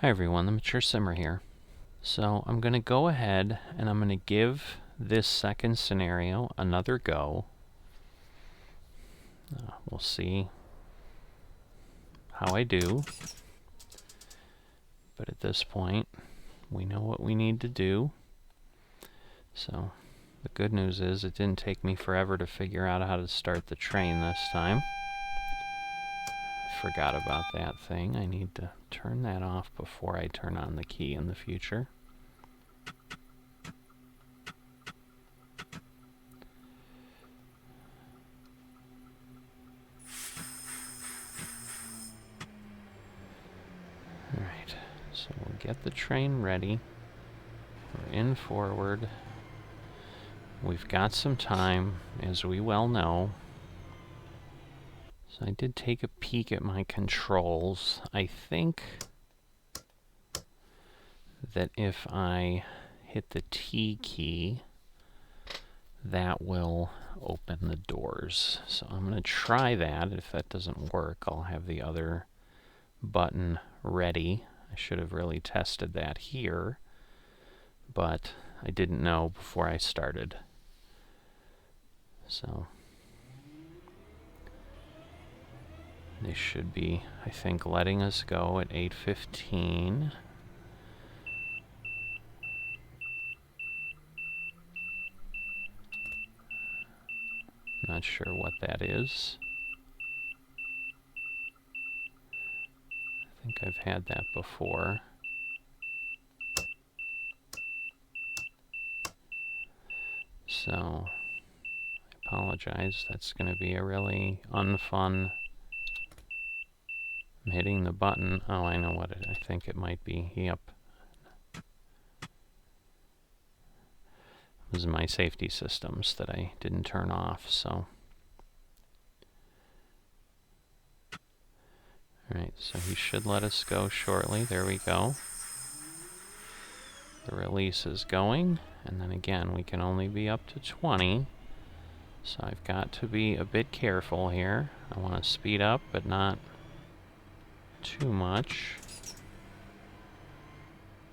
Hi everyone, the Mature Simmer here. So I'm going to go ahead and I'm going to give this second scenario another go. We'll see how I do. But at this point, we know what we need to do. So the good news is it didn't take me forever to figure out how to start the train this time. I forgot about that thing. I need to turn that off before I turn on the key in the future. Alright, so we'll get the train ready. We're in forward. We've got some time, as we well know. So I did take a peek at my controls. I think that if I hit the T key, that will open the doors. So I'm going to try that. If that doesn't work, I'll have the other button ready. I should have really tested that here, but I didn't know before I started. So they should be, I think, letting us go at 8:15. Not sure what that is. I think I've had that before. So, I apologize. That's going to be a really unfun... I'm hitting the button. Oh, I know what I think it might be. Yep. This is my safety systems that I didn't turn off, so... Alright, so he should let us go shortly. There we go. The release is going, and then again, we can only be up to 20. So I've got to be a bit careful here. I want to speed up, but not too much.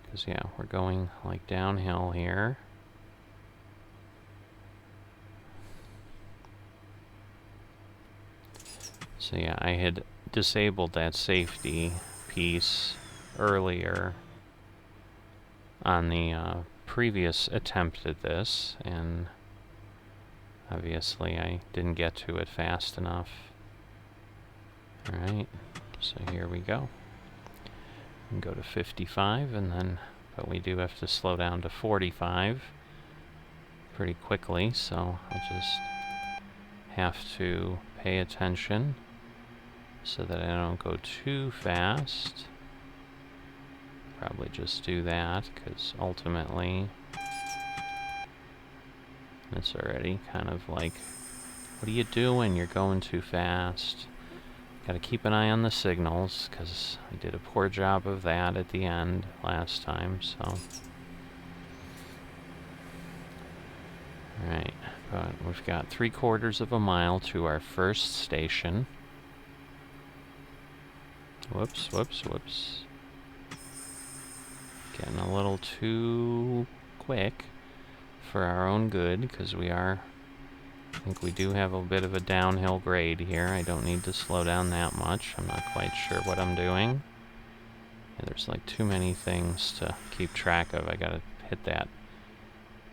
Because, yeah, we're going, like, downhill here. So, yeah, I had disabled that safety piece earlier on the previous attempt at this, and obviously I didn't get to it fast enough. Alright, so here we go. We can go to 55, and then, but we do have to slow down to 45 pretty quickly, so I'll just have to pay attention so that I don't go too fast. Probably just do that, because ultimately it's already kind of like, what are you doing? You're going too fast. Gotta keep an eye on the signals, because I did a poor job of that at the end last time, so. Alright, but we've got 3/4 of a mile to our first station. Whoops, whoops, whoops. Getting a little too quick for our own good, because we are... I think we do have a bit of a downhill grade here. I don't need to slow down that much. I'm not quite sure what I'm doing. Yeah, there's like too many things to keep track of. I gotta hit that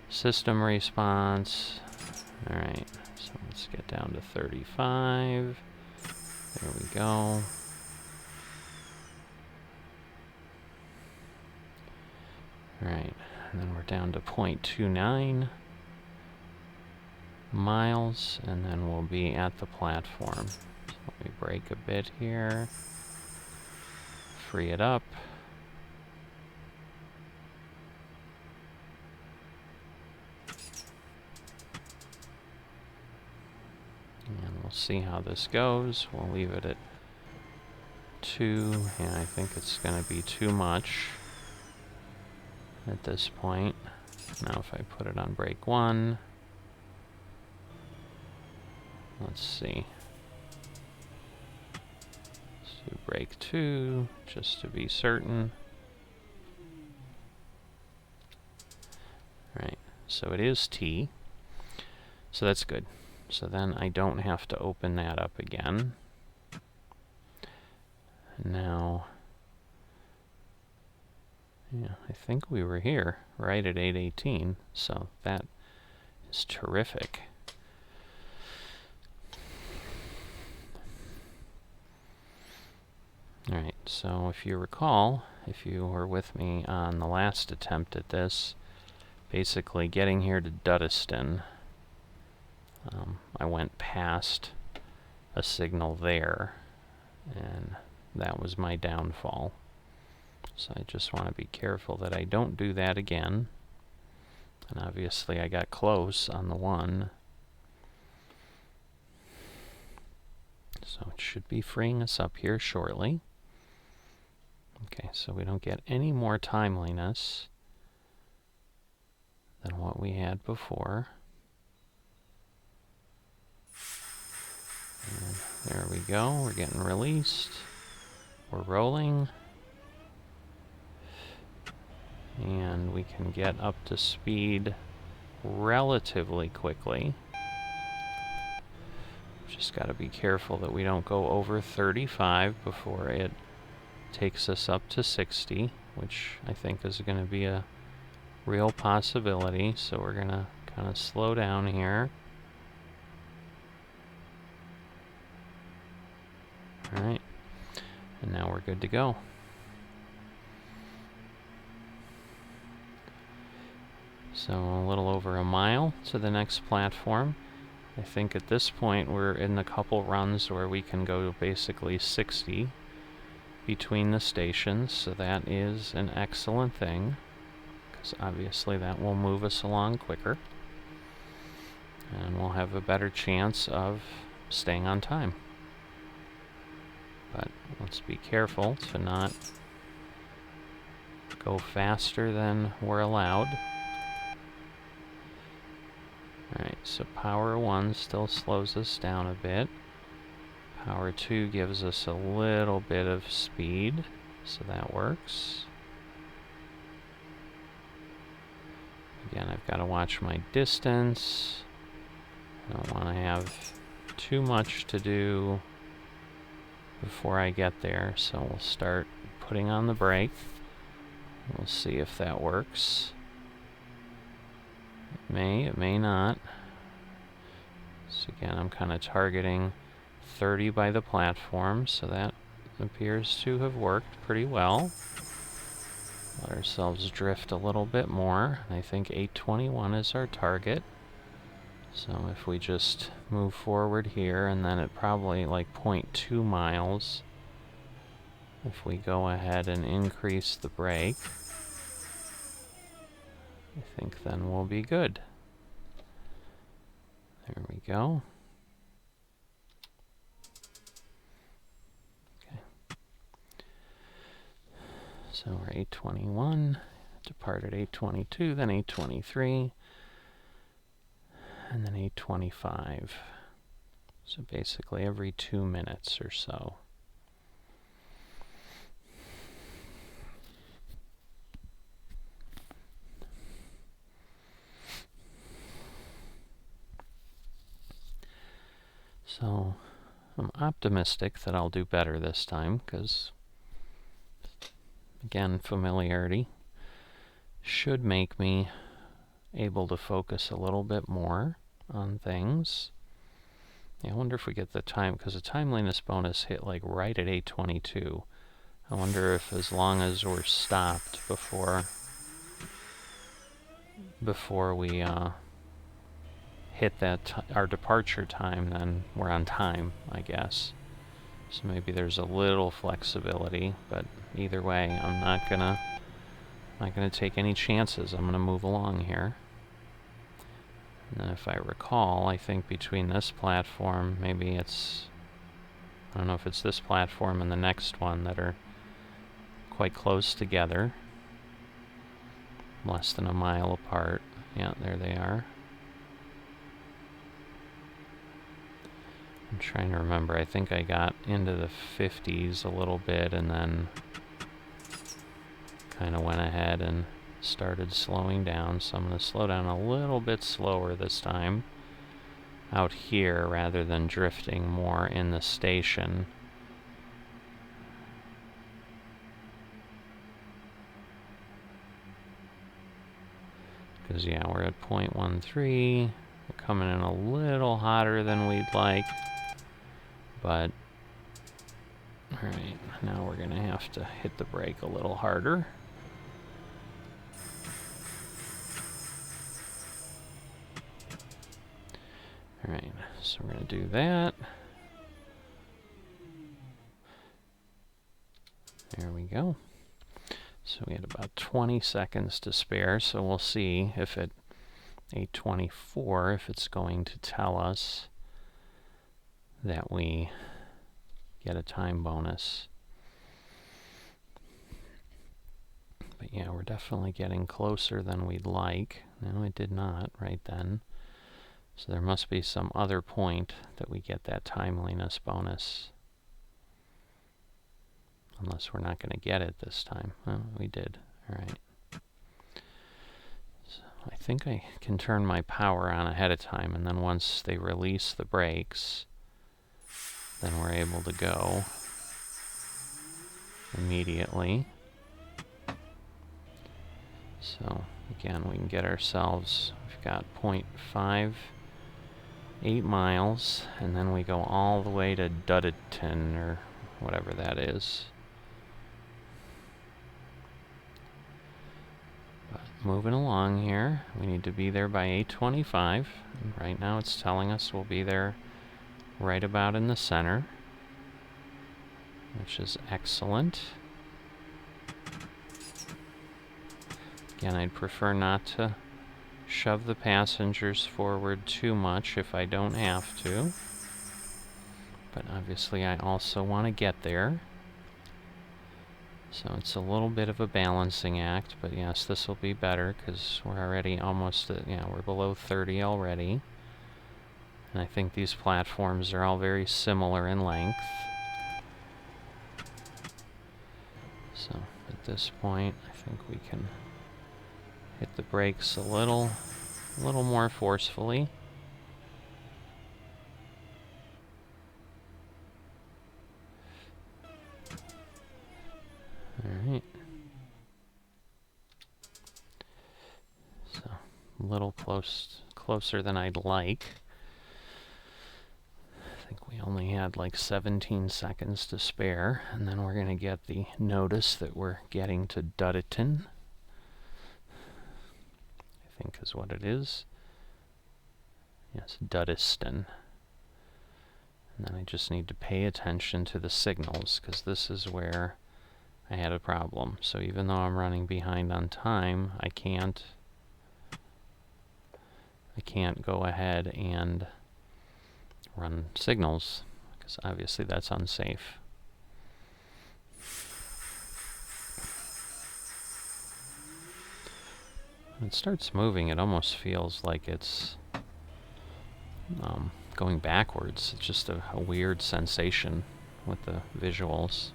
system response. Alright, so let's get down to 35. There we go. Alright, and then we're down to 0.29 miles, and then we'll be at the platform. So let me brake a bit here. Free it up. And we'll see how this goes. We'll leave it at 2. Yeah, I think it's going to be too much at this point. Now if I put it on brake 1, let's see. Let's do brake 2, just to be certain. Right, so it is T. So that's good. So then I don't have to open that up again. Now, yeah, I think we were here, right at 8:18, so that is terrific. Alright, so if you recall, if you were with me on the last attempt at this, basically getting here to Duddeston, I went past a signal there, and that was my downfall. So I just want to be careful that I don't do that again. And obviously I got close on the one. So it should be freeing us up here shortly. Okay, so we don't get any more timeliness than what we had before. And there we go, we're getting released. We're rolling. And we can get up to speed relatively quickly. Just got to be careful that we don't go over 35 before it takes us up to 60, which I think is going to be a real possibility. So we're going to kind of slow down here. Alright, and now we're good to go. So a little over a mile to the next platform. I think at this point we're in the couple runs where we can go basically 60 between the stations, so that is an excellent thing, because obviously that will move us along quicker, and we'll have a better chance of staying on time. But let's be careful to not go faster than we're allowed. Alright, so power 1 still slows us down a bit. Power 2 gives us a little bit of speed, so that works. Again, I've got to watch my distance. I don't want to have too much to do before I get there, so we'll start putting on the brake. We'll see if that works. It may not. So again, I'm kind of targeting 30 by the platform, so that appears to have worked pretty well. Let ourselves drift a little bit more. I think 821 is our target. So if we just move forward here, and then at probably like 0.2 miles, if we go ahead and increase the brake, I think then we'll be good. There we go. Okay. So we're 821, depart at 822, then 823, and then 825. So basically every 2 minutes or so. So I'm optimistic that I'll do better this time, because, again, familiarity should make me able to focus a little bit more on things. Yeah, I wonder if we get the time, because the timeliness bonus hit like right at 822. I wonder if as long as we're stopped before we hit that our departure time, then we're on time, I guess. So maybe there's a little flexibility, but either way, I'm not gonna take any chances. I'm gonna move along here. And then if I recall, I think between this platform, maybe it's, I don't know if it's this platform and the next one that are quite close together. Less than a mile apart. Yeah, there they are. I'm trying to remember. I think I got into the 50s a little bit and then kind of went ahead and started slowing down, so I'm going to slow down a little bit slower this time out here rather than drifting more in the station. Because, yeah, we're at 0.13. We're coming in a little hotter than we'd like. But, alright, now we're going to have to hit the brake a little harder. Alright, so we're going to do that. There we go. So we had about 20 seconds to spare, so we'll see if at 8:24, if it's going to tell us that we get a time bonus. But yeah, we're definitely getting closer than we'd like. No, it did not right then. So there must be some other point that we get that timeliness bonus. Unless we're not going to get it this time. Oh, we did. Alright. So I think I can turn my power on ahead of time, and then once they release the brakes, then we're able to go immediately. So again, we can get ourselves, we've got 0.58 miles, and then we go all the way to Dudditon, or whatever that is. But moving along here, we need to be there by 8:25. And right now it's telling us we'll be there right about in the center, which is excellent. Again, I'd prefer not to shove the passengers forward too much if I don't have to. But obviously I also want to get there. So it's a little bit of a balancing act, but yes, this will be better because we're already almost at, yeah, we're below 30 already. And I think these platforms are all very similar in length. So at this point, I think we can hit the brakes a little more forcefully. Alright. So, a little closer than I'd like. I think we only had like 17 seconds to spare, and then we're going to get the notice that we're getting to Dudditon. I think is what it is. Yes, Duddiston. And then I just need to pay attention to the signals, because this is where I had a problem. So even though I'm running behind on time, I can't go ahead and run signals, because obviously that's unsafe. When it starts moving, it almost feels like it's going backwards. It's just a weird sensation with the visuals.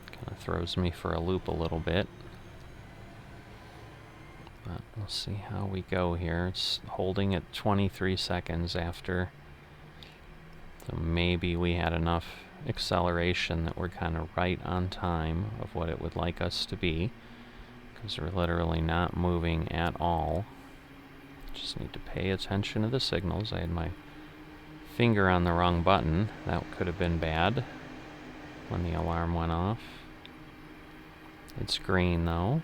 Kind of throws me for a loop a little bit. But we'll see how we go here. It's holding at 23 seconds after. So maybe we had enough acceleration that we're kind of right on time of what it would like us to be, because we're literally not moving at all. Just need to pay attention to the signals. I had my finger on the wrong button. That could have been bad when the alarm went off. It's green though,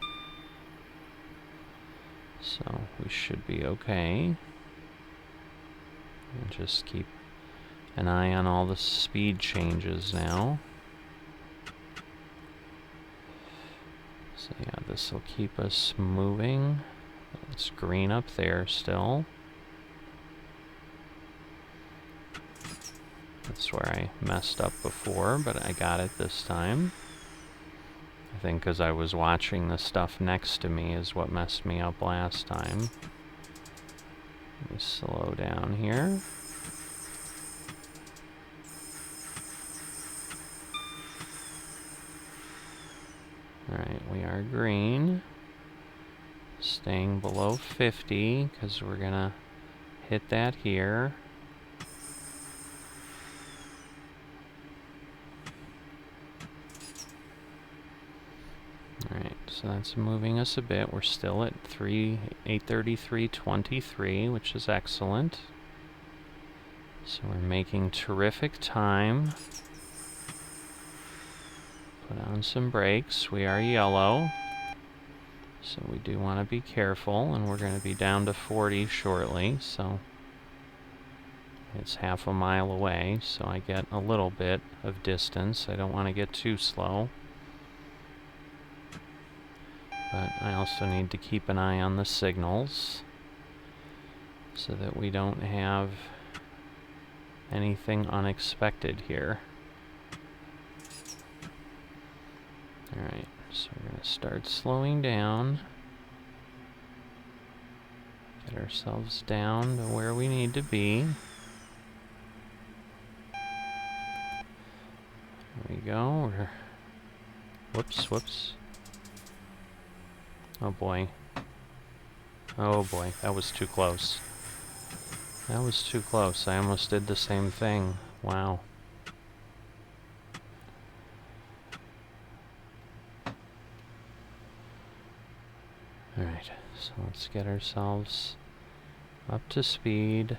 so we should be okay. And just keep an eye on all the speed changes now. So yeah, this will keep us moving. It's green up there still. That's where I messed up before, but I got it this time. I think because I was watching the stuff next to me is what messed me up last time. Let me slow down here. Alright, we are green. Staying below 50, because we're gonna hit that here. Alright, so that's moving us a bit. We're still at 8:33:23, which is excellent. So we're making terrific time. Put on some brakes. We are yellow. So we do want to be careful, and we're going to be down to 40 shortly, so it's half a mile away, so I get a little bit of distance. I don't want to get too slow. But I also need to keep an eye on the signals so that we don't have anything unexpected here. Alright, so we're going to start slowing down. Get ourselves down to where we need to be. There we go. Whoops. Oh boy. Oh boy, that was too close. That was too close. I almost did the same thing. Wow. Alright, so let's get ourselves up to speed.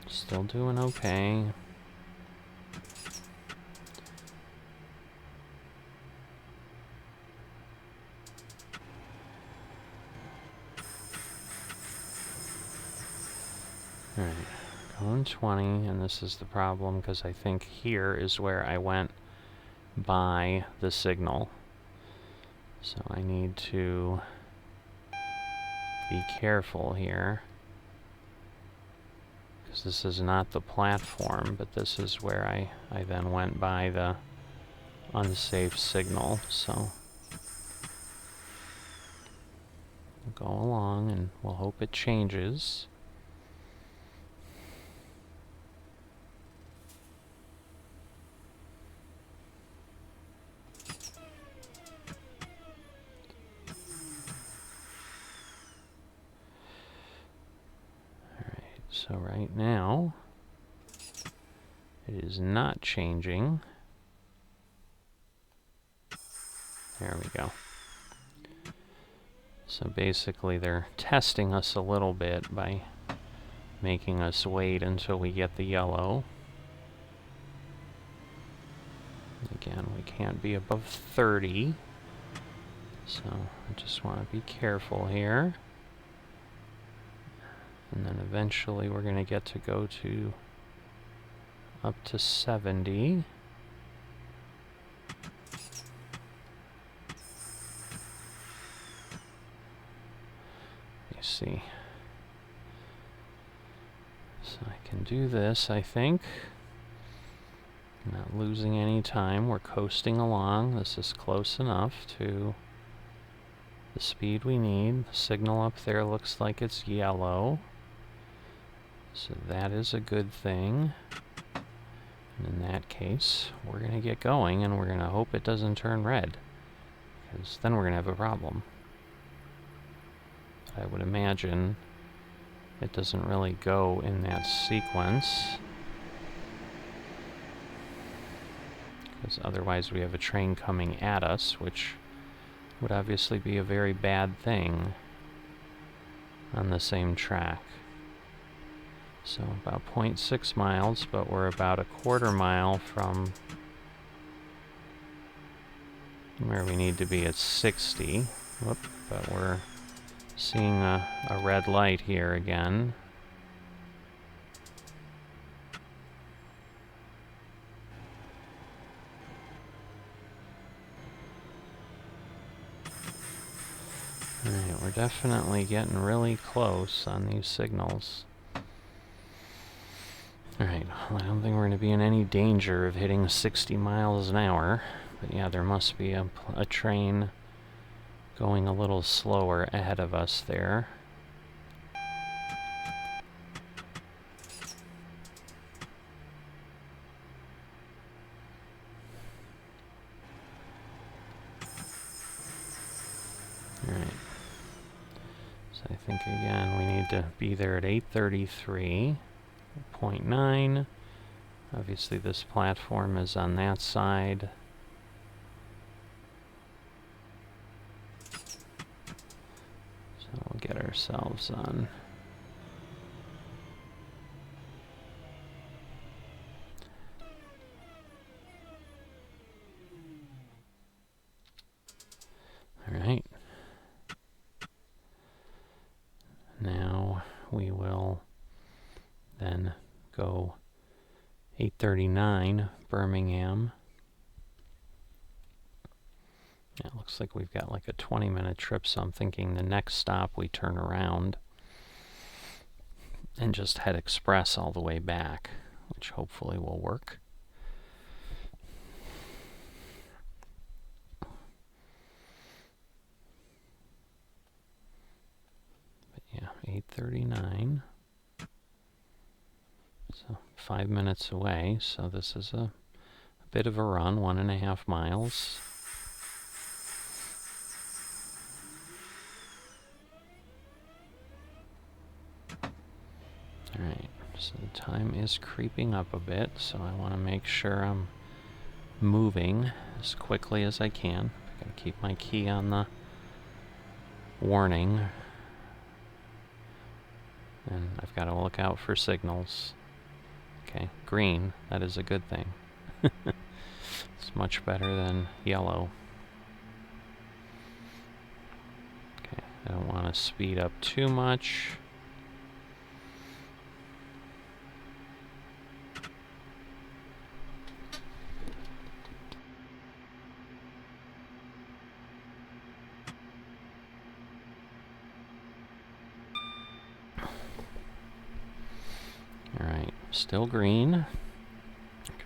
Still doing okay. Alright, going 20, and this is the problem because I think here is where I went by the signal. So I need to be careful here, because this is not the platform, but this is where I then went by the unsafe signal. So we'll go along and we'll hope it changes. So right now, it is not changing. There we go. So basically they're testing us a little bit by making us wait until we get the yellow. Again, we can't be above 30. So I just want to be careful here. And then eventually we're going to get to go to up to 70. You see. So I can do this, I think. Not losing any time. We're coasting along. This is close enough to the speed we need. The signal up there looks like it's yellow. So that is a good thing. And in that case, we're going to get going, and we're going to hope it doesn't turn red, because then we're going to have a problem. But I would imagine it doesn't really go in that sequence, because otherwise we have a train coming at us, which would obviously be a very bad thing on the same track. So about 0.6 miles, but we're about a quarter mile from where we need to be at 60. Whoop, but we're seeing a red light here again. Alright, we're definitely getting really close on these signals. Alright, well, I don't think we're going to be in any danger of hitting 60 miles an hour. But yeah, there must be a train going a little slower ahead of us there. Alright. So I think, again, we need to be there at 8:33.9. Obviously, this platform is on that side. So we'll get ourselves on. Alright. Now we will then go 8:39 Birmingham. Yeah, it looks like we've got like a 20-minute trip, so I'm thinking the next stop we turn around and just head express all the way back, which hopefully will work. But yeah, 8:39. So 5 minutes away, so this is a bit of a run, 1.5 miles. Alright, so the time is creeping up a bit, so I want to make sure I'm moving as quickly as I can. I gotta keep my key on the warning. And I've got to look out for signals. Okay, green, that is a good thing. It's much better than yellow. Okay, I don't want to speed up too much. Alright, still green.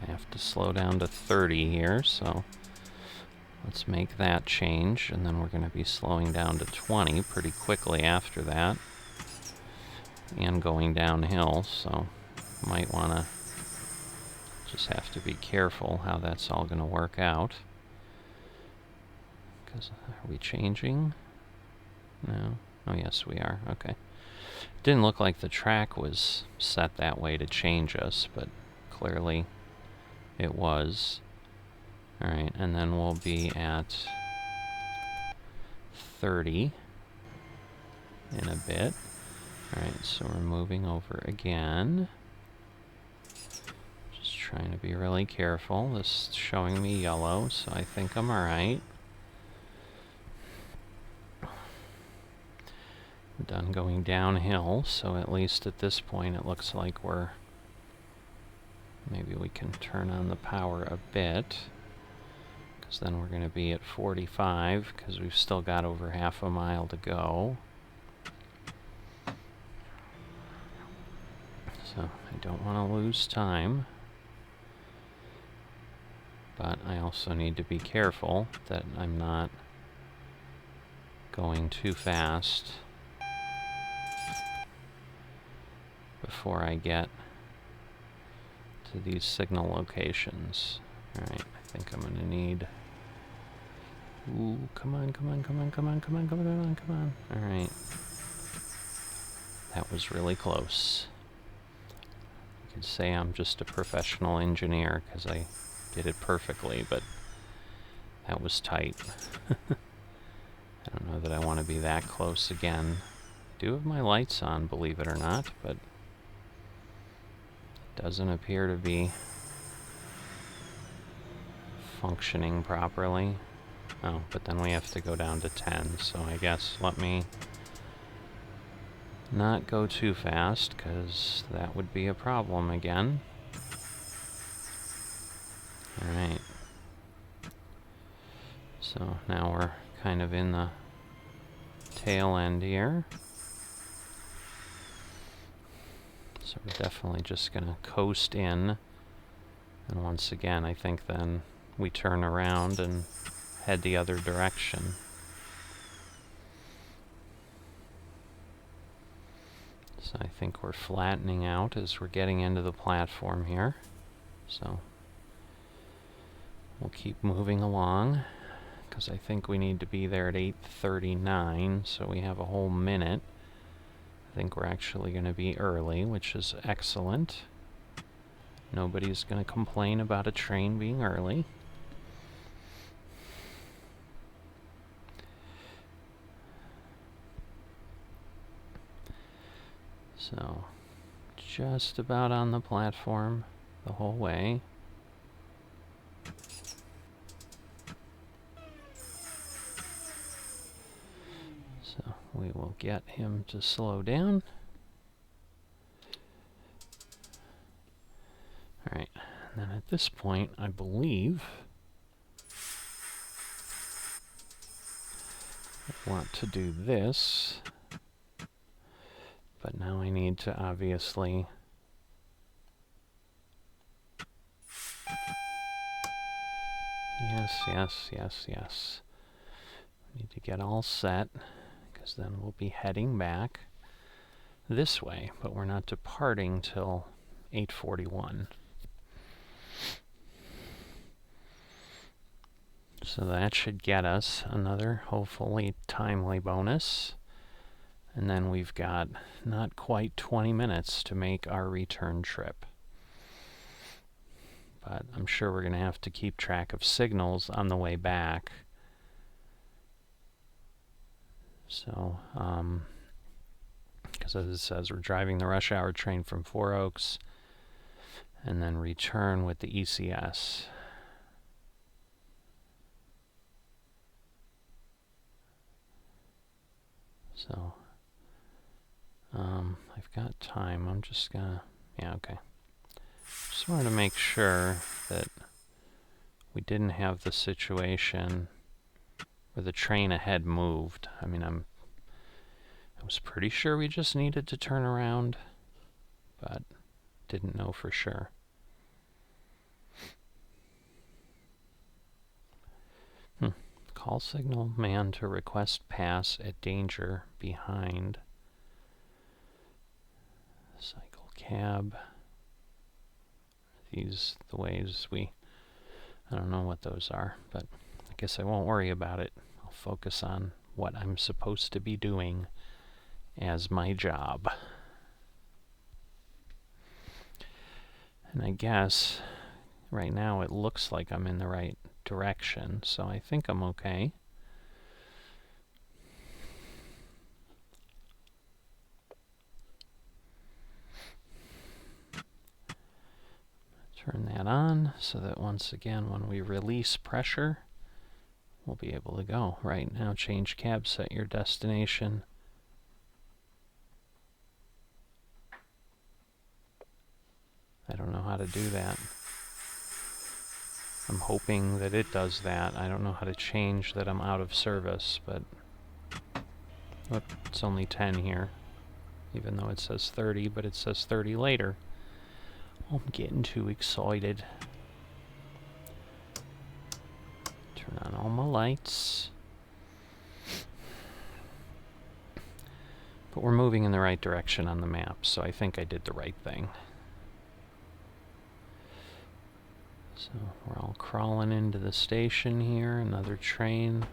I have to slow down to 30 here, so let's make that change, and then we're going to be slowing down to 20 pretty quickly after that, and going downhill, so might want to just have to be careful how that's all going to work out. Because, are we changing? No? Oh yes, we are. Okay. Didn't look like the track was set that way to change us, but clearly it was. Alright, and then we'll be at 30 in a bit. Alright, so we're moving over again. Just trying to be really careful. This is showing me yellow, so I think I'm alright. Done going downhill, so at least at this point it looks like we're... Maybe we can turn on the power a bit, because then we're going to be at 45, because we've still got over half a mile to go. So I don't want to lose time, but I also need to be careful that I'm not going too fast before I get to these signal locations. Alright, I think I'm gonna need... Ooh, come on, come on, come on, come on, come on, come on, come on. Alright. That was really close. You could say I'm just a professional engineer because I did it perfectly, but that was tight. I don't know that I want to be that close again. I do have my lights on, believe it or not, but doesn't appear to be functioning properly. Oh, but then we have to go down to 10, so I guess let me not go too fast, because that would be a problem again. Alright. So now we're kind of in the tail end here. So we're definitely just going to coast in. And once again, I think then we turn around and head the other direction. So I think we're flattening out as we're getting into the platform here. So we'll keep moving along. because I think we need to be there at 8:39, so we have a whole minute. I think we're actually going to be early, which is excellent. Nobody's going to complain about a train being early. So, just about on the platform the whole way. So, we will get him to slow down. Alright, and then at this point, I believe I want to do this. But now I need to obviously yes. Need to get all set, because then we'll be heading back this way, but we're not departing till 8:41. So that should get us another, hopefully, timely bonus. And then we've got not quite 20 minutes to make our return trip. But I'm sure we're going to have to keep track of signals on the way back. So, because as it says, we're driving the rush hour train from Four Oaks and then return with the ECS. So, I've got time. I'm just gonna, yeah, okay. Just wanted to make sure that we didn't have the situation where the train ahead moved. I mean, I was pretty sure we just needed to turn around, but didn't know for sure. Call signal man to request pass at danger behind. Cycle cab. These the ways I don't know what those are, but I guess I won't worry about it. I'll focus on what I'm supposed to be doing as my job. And I guess right now it looks like I'm in the right direction, so I think I'm okay. Turn that on so that once again when we release pressure, we'll be able to go. Right now, change cab, set your destination. I don't know how to do that. I'm hoping that it does that. I don't know how to change that I'm out of service, but oh, it's only 10 here, even though it says 30, but it says 30 later. I'm getting too excited. Turn on all my lights. But we're moving in the right direction on the map, so I think I did the right thing. So we're all crawling into the station here. Another train.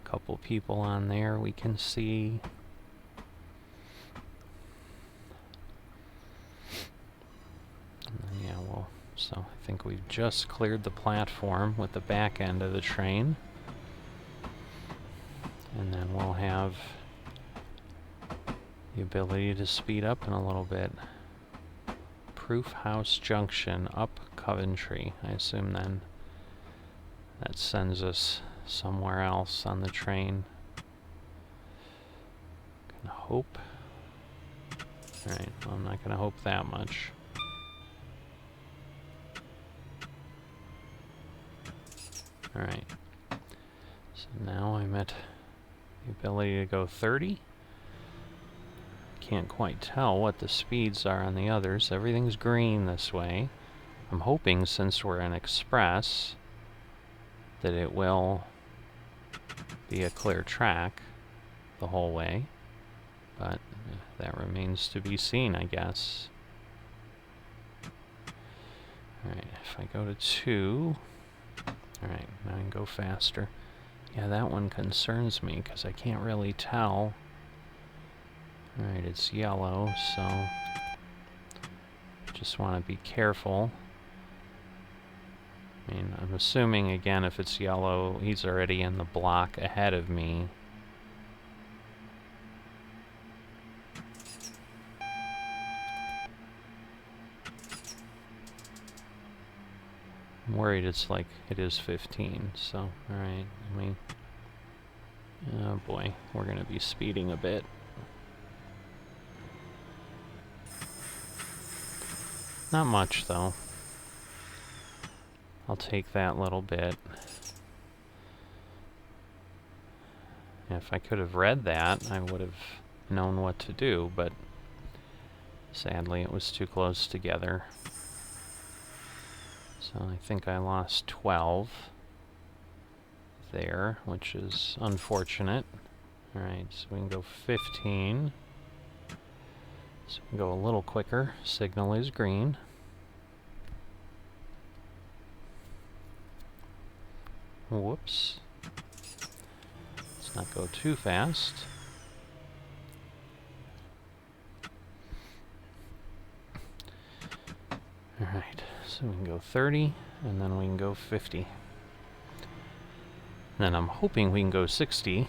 Couple people on there we can see. Yeah, well, so I think we've just cleared the platform with the back end of the train. And then we'll have the ability to speed up in a little bit. Proof House Junction, up Coventry. I assume then that sends us somewhere else on the train. Gonna hope. Alright, well, I'm not gonna hope that much. Alright, so now I'm at the ability to go 30. Can't quite tell what the speeds are on the others. Everything's green this way. I'm hoping, since we're an express, that it will be a clear track the whole way. But that remains to be seen, I guess. Alright, if I go to 2... Alright, now I can go faster. Yeah, that one concerns me because I can't really tell. Alright, it's yellow, so just want to be careful. I mean, I'm assuming, again, if it's yellow, he's already in the block ahead of me. I'm worried it's like it is 15, so, alright, let me... Oh boy, we're going to be speeding a bit. Not much, though. I'll take that little bit. If I could have read that, I would have known what to do, but sadly it was too close together. So I think I lost 12 there, which is unfortunate. Alright, so we can go 15. So we can go a little quicker. Signal is green. Whoops. Let's not go too fast. Alright, so we can go 30, and then we can go 50. Then I'm hoping we can go 60,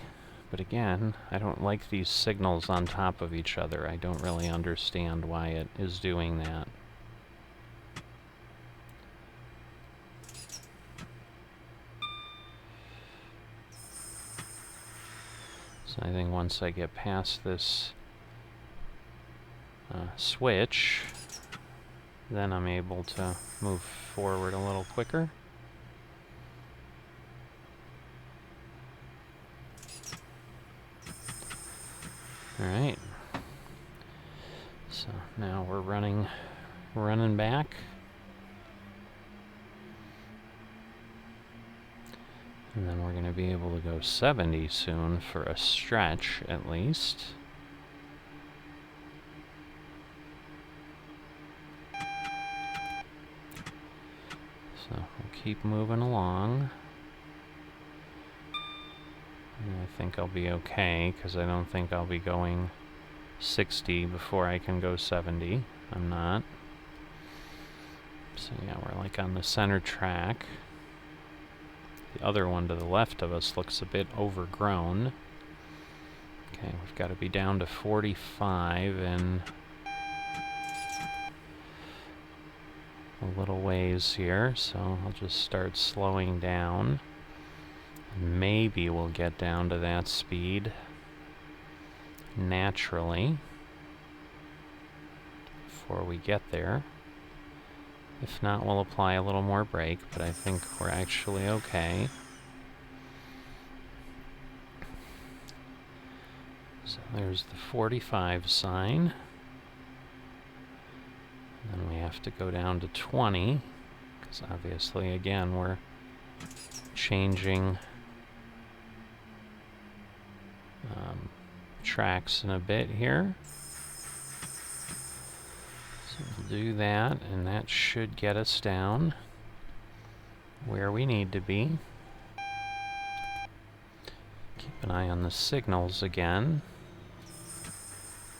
but again, I don't like these signals on top of each other. I don't really understand why it is doing that. So I think once I get past this switch, then I'm able to move forward a little quicker. Alright. So now we're running back. And then we're going to be able to go 70 soon for a stretch, at least. So we'll keep moving along. And I think I'll be okay, because I don't think I'll be going 60 before I can go 70. I'm not. So yeah, we're like on the center track. The other one to the left of us looks a bit overgrown. Okay, we've got to be down to 45 in a little ways here, so I'll just start slowing down. Maybe we'll get down to that speed naturally before we get there. If not, we'll apply a little more brake, but I think we're actually okay. So there's the 45 sign. And then we have to go down to 20, because obviously, again, we're changing tracks in a bit here. So we'll do that, and that should get us down where we need to be. Keep an eye on the signals again,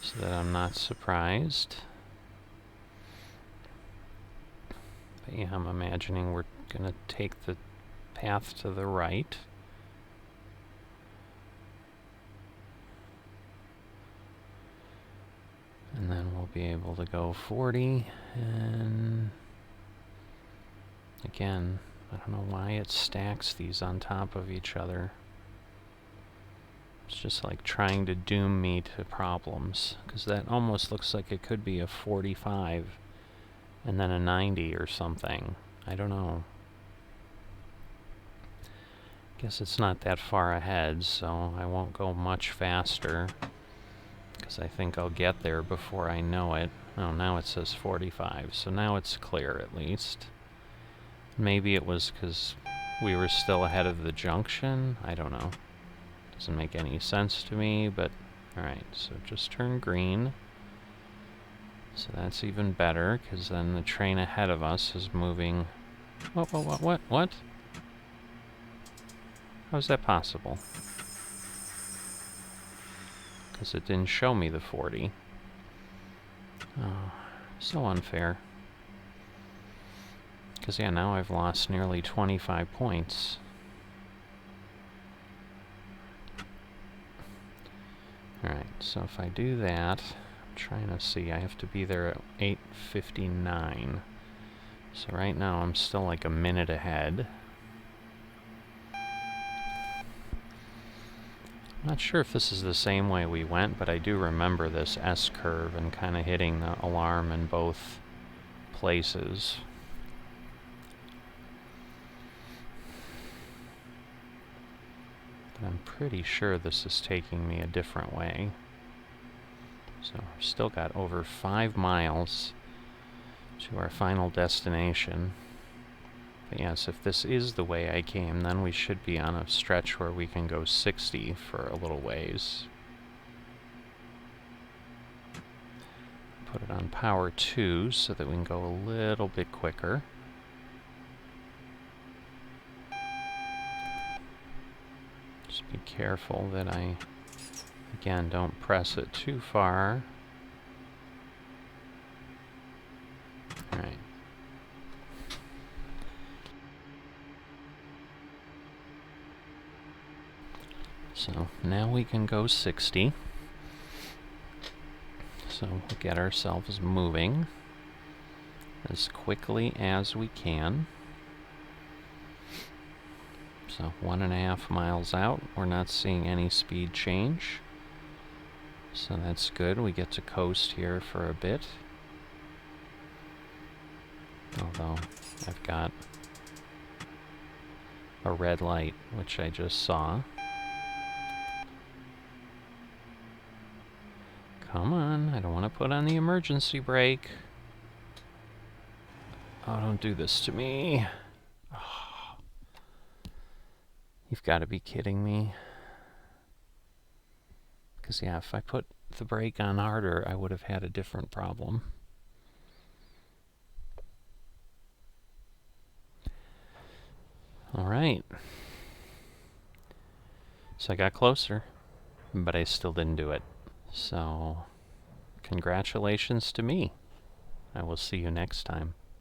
so that I'm not surprised. But yeah, I'm imagining we're going to take the path to the right. And then we'll be able to go 40, and again, I don't know why it stacks these on top of each other. It's just like trying to doom me to problems, because that almost looks like it could be a 45 and then a 90 or something. I don't know. Guess it's not that far ahead, so I won't go much faster, because I think I'll get there before I know it. Oh, now it says 45, so now it's clear at least. Maybe it was because we were still ahead of the junction? I don't know. Doesn't make any sense to me, but alright, so just turn green. So that's even better, because then the train ahead of us is moving... What? How's that possible? Because it didn't show me the 40. Oh, so unfair. Because, yeah, now I've lost nearly 25 points. Alright, so if I do that, I'm trying to see, I have to be there at 8:59. So right now I'm still like a minute ahead. I'm not sure if this is the same way we went, but I do remember this S-curve and kind of hitting the alarm in both places. But I'm pretty sure this is taking me a different way. So I've still got over 5 miles to our final destination. But yes, if this is the way I came, then we should be on a stretch where we can go 60 for a little ways. Put it on power 2 so that we can go a little bit quicker. Just be careful that I, again, don't press it too far. Alright. So now we can go 60. So we'll get ourselves moving as quickly as we can. So 1.5 miles out, we're not seeing any speed change. So that's good. We get to coast here for a bit. Although I've got a red light, which I just saw. Come on, I don't want to put on the emergency brake. Oh, don't do this to me. Oh. You've got to be kidding me. Because, yeah, if I put the brake on harder, I would have had a different problem. All right. So I got closer, but I still didn't do it. So, congratulations to me. I will see you next time.